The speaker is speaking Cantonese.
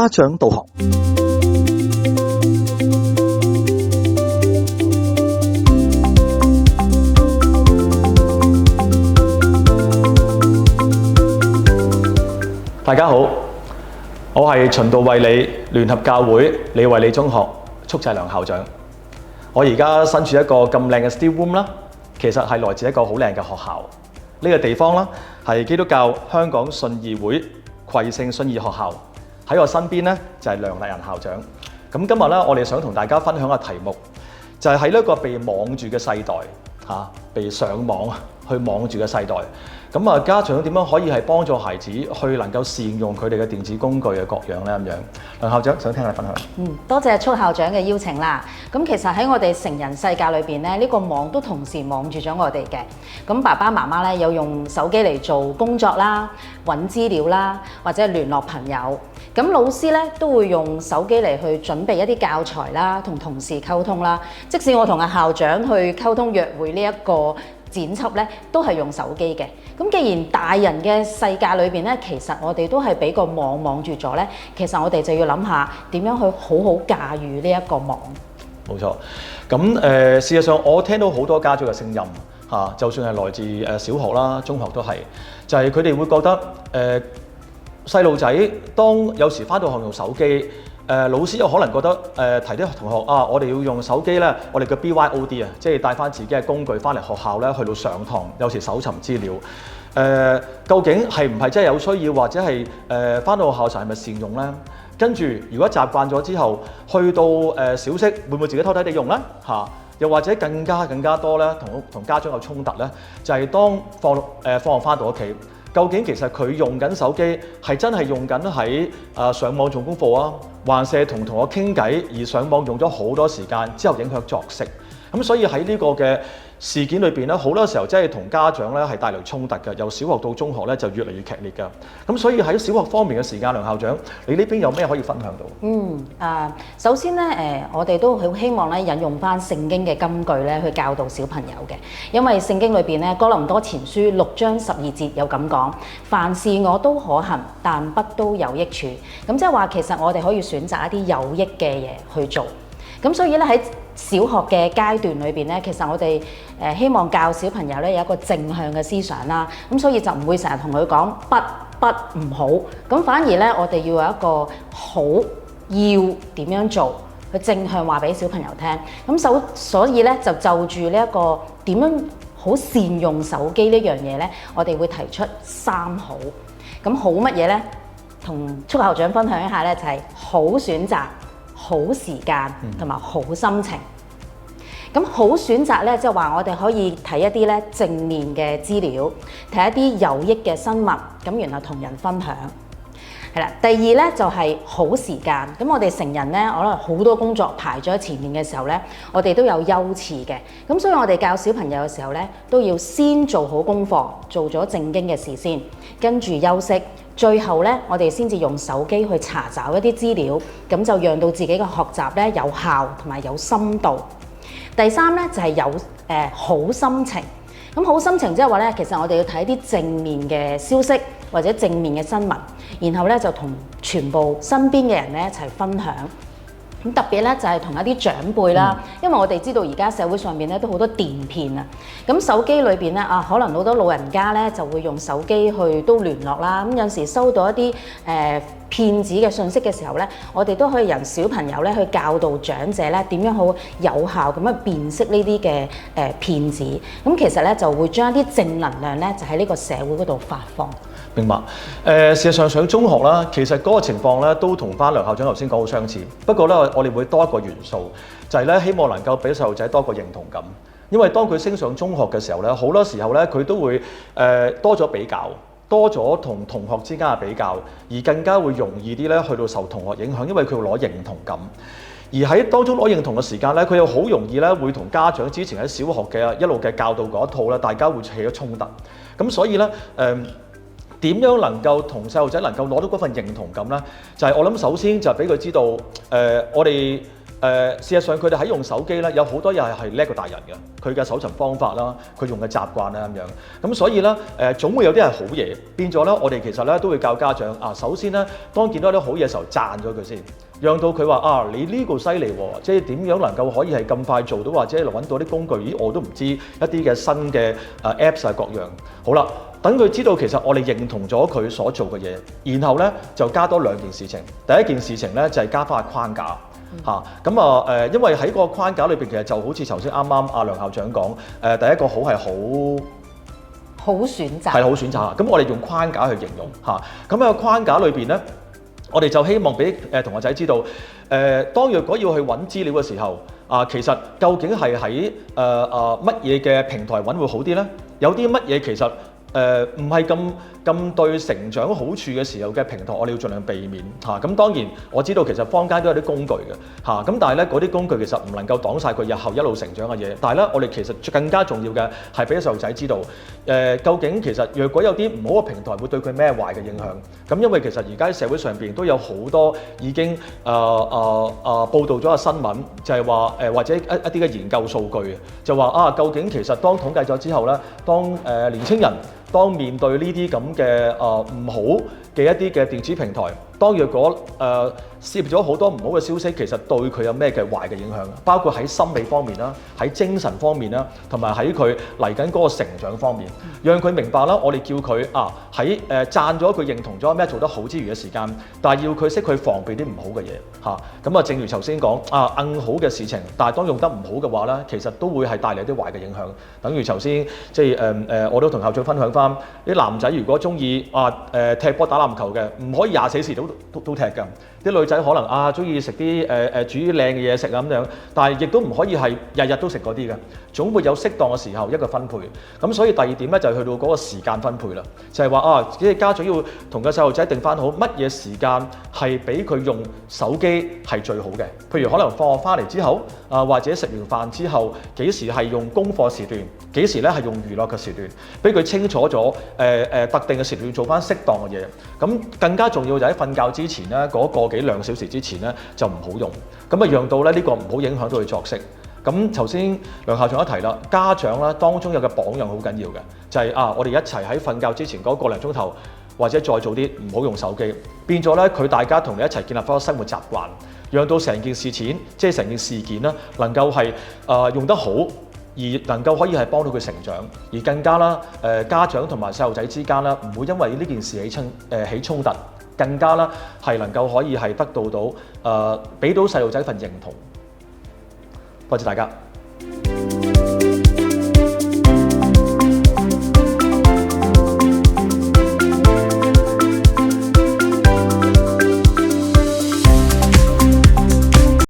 家長導航。大家好，我係循道衛理聯合教會李惠理中學束濟良校長。我而家身處一個咁靚嘅 Still Room 啦，其實係來自一個好靚嘅學校。呢個地方啦係基督教香港信義會葵盛信義學校。喺我身邊咧就係梁麗人校長。咁今日咧我哋想同大家分享嘅題目就係喺呢一個被網住嘅世代被上網去網住嘅世代。咁啊，家長點樣可以係幫助孩子去能夠善用佢哋嘅電子工具嘅各樣咧咁樣？梁校長想聽你分享。多謝束校長嘅邀請啦。咁其實喺我哋成人世界裏邊咧，呢個網都同時網住咗我哋嘅。咁爸爸媽媽咧有用手機嚟做工作啦、揾資料啦，或者聯絡朋友。咁老師咧都會用手機嚟去準備一啲教材啦，同同事溝通啦。即使我同阿校長去溝通約會呢一個剪輯咧，都係用手機嘅。咁既然大人嘅世界裏邊咧，其實我哋都係俾個網住咗咧，其實我哋就要諗下點樣去好好駕馭呢一個網。冇錯。咁事實上我聽到好多家長嘅聲音就算係來自小學啦、中學都係，就係佢哋會覺得細路仔當有時返到學用手機。老師有可能覺得提啲同學我哋要用手機咧，我哋嘅 BYOD 即係帶翻自己嘅工具翻嚟學校咧，去到上堂，有時搜尋資料。究竟係唔係真係有需要，或者係翻到學校時係咪善用咧？跟住如果習慣咗之後，去到小息會唔會自己偷睇地用咧？又或者更加多咧，同家長有衝突咧，就係當放學翻到屋企。究竟其實佢用緊手機係真係用緊喺上網做功課啊，還是同學傾偈而上網用咗好多時間之後影響作息？咁所以喺呢個嘅事件裏邊咧，好多時候真係同家長咧係帶來衝突嘅，由小學到中學咧就越嚟越劇烈㗎。咁所以喺小學方面嘅時間，梁校長，你呢邊有咩可以分享到？首先咧我哋都好希望咧引用翻聖經嘅金句咧去教導小朋友嘅，因為聖經裏邊咧哥林多前書6章12節有咁講：凡事我都可行，但不都有益處。咁即係話其實我哋可以選擇一啲有益嘅嘢去做。咁所以咧喺小學嘅階段裏邊咧，其實我哋希望教小朋友咧有一個正向嘅思想啦。咁所以就唔會成日同佢講不唔好，咁反而咧我哋要有一個好要點樣做，去正向話俾小朋友聽。咁所以咧就住呢一個點樣好善用手機呢樣嘢咧，我哋會提出3好。咁好乜嘢咧？同束校長分享一下咧，就係好選擇、好時間同埋好心情。咁好選擇咧，即係話我哋可以睇一啲咧正面嘅資料，睇一啲有益嘅新聞，咁然後同人分享。係啦，第二咧就係好時間。咁我哋成人咧，可能好多工作排咗喺前面嘅時候咧，我哋都有優次嘅。咁所以我哋教小朋友嘅時候咧，都要先做好功課，做咗正經嘅事先，跟住休息。最後咧，我哋先至用手機去查找一啲資料，咁就讓到自己嘅學習咧有效同埋有深度。第3咧就係有好心情。咁好心情即係話咧，其實我哋要睇啲正面嘅消息或者正面嘅新聞，然後咧就同全部身邊嘅人咧一齊分享。咁特別咧就係同一啲長輩啦，因為我哋知道而家社會上面咧都好多電騙啊。咁手機裏邊咧可能好多老人家咧就會用手機去都聯絡啦。咁有時收到一啲騙子嘅信息嘅時候咧，我哋都可以由小朋友咧去教導長者咧點樣好有效咁樣辨識呢啲嘅騙子。咁其實咧就會將一啲正能量咧就喺呢個社會嗰度發放。明白。事實上上中學啦，其實嗰個情況咧都同翻梁校長頭先講好相似。不過咧，我哋會多一個元素，就係咧希望能夠俾細路仔多個認同感。因為當佢升上中學嘅時候咧，好多時候咧佢都會多咗比較，多咗同同學之間嘅比較，而更加會容易啲咧去到受同學影響，因為佢會攞認同感。而喺當中攞認同嘅時間咧，佢又好容易咧會同家長之前喺小學嘅一路嘅教導嗰一套咧，大家會起咗衝突。咁所以咧點樣能夠同細路仔能夠攞到嗰份認同感呢？就係我諗首先就係俾佢知道，我哋事實上佢哋喺用手機咧，有好多嘢係叻過大人嘅，佢嘅搜尋方法啦，佢用嘅習慣啦咁樣。咁所以咧總會有啲係好嘢，變咗咧我哋其實咧都會教家長首先咧當見到啲好嘢嘅時候讚咗佢先。讓到佢話你呢個犀利喎，即係點樣能夠可以係咁快做到，或者揾到啲工具？咦，我都唔知一啲嘅新嘅Apps各樣。好啦，等佢知道其實我哋認同咗佢所做嘅嘢，然後咧就加多2件事情。第一件事情咧就係加翻個框架因為喺個框架裏邊其實就好似頭先啱啱阿梁校長講第一個好係好選擇，係好選擇。咁我哋用框架去形容咁喺個框架裏邊咧。我哋就希望俾同學仔知道，當若果要去揾資料嘅時候，其實究竟係喺乜嘢嘅平台揾會好啲咧？有啲乜嘢其實唔係咁對成長好處嘅時候嘅平台，我哋要盡量避免咁當然我知道其實坊間都有啲工具嘅咁但係咧嗰啲工具其實唔能夠擋晒佢日後一路成長嘅嘢。但係咧我哋其實更加重要嘅係俾細路仔知道，究竟其實若果有啲唔好嘅平台會對佢咩壞嘅影響。咁因為其實而家社會上邊都有好多已經報導咗嘅新聞，就係話或者一啲嘅研究數據就話究竟其實當統計咗之後咧，當年青人當面對呢啲咁嘅唔好嘅一啲嘅電子平台，當若果涉咗好多唔好嘅消息，其實對佢有咩嘅壞嘅影響？包括喺心理方面啦，喺精神方面啦，同埋喺佢嚟緊嗰個成長方面，讓佢明白啦。我哋叫佢喺讚咗佢認同咗咩做得好之餘嘅時間，但係要佢識去防備啲唔好嘅嘢咁正如頭先講硬好嘅事情，但係當用得唔好嘅話咧，其實都會係帶嚟啲壞嘅影響。等於頭先即係我都同校長分享翻，啲男仔如果中意踢波打籃球嘅，唔可以24時都踢㗎。啲女仔可能中意食啲煮靚嘅嘢食咁樣，但係亦都唔可以係日日都食嗰啲嘅，總會有適當嘅時候一個分配。咁所以第二點咧就係去到嗰個時間分配啦，就係話即係家長要同個細路仔定翻好乜嘢時間係俾佢用手機係最好嘅。譬如可能放學翻嚟之後或者食完飯之後，幾時係用功課時段，幾時咧係用娛樂嘅時段，俾佢清楚咗特定嘅時段做翻適當嘅嘢。咁更加重要就喺瞓覺之前咧嗰個幾2小時之前咧就唔好用，咁讓到咧呢個唔好影響到佢作息。咁頭先梁校長一提啦，家長咧當中有個榜樣好緊要嘅，就係我哋一齊喺瞓覺之前嗰個零鐘頭，或者再做啲唔好用手機，變咗咧佢大家同你一齊建立翻個生活習慣，讓到成件事即係成件事件啦，能夠係用得好，而能夠可以係幫到佢成長，而更加啦家長同埋細路仔之間啦，唔會因為呢件事起衝突。更加啦，係能夠可以係得到俾到細路仔份認同。多謝大家。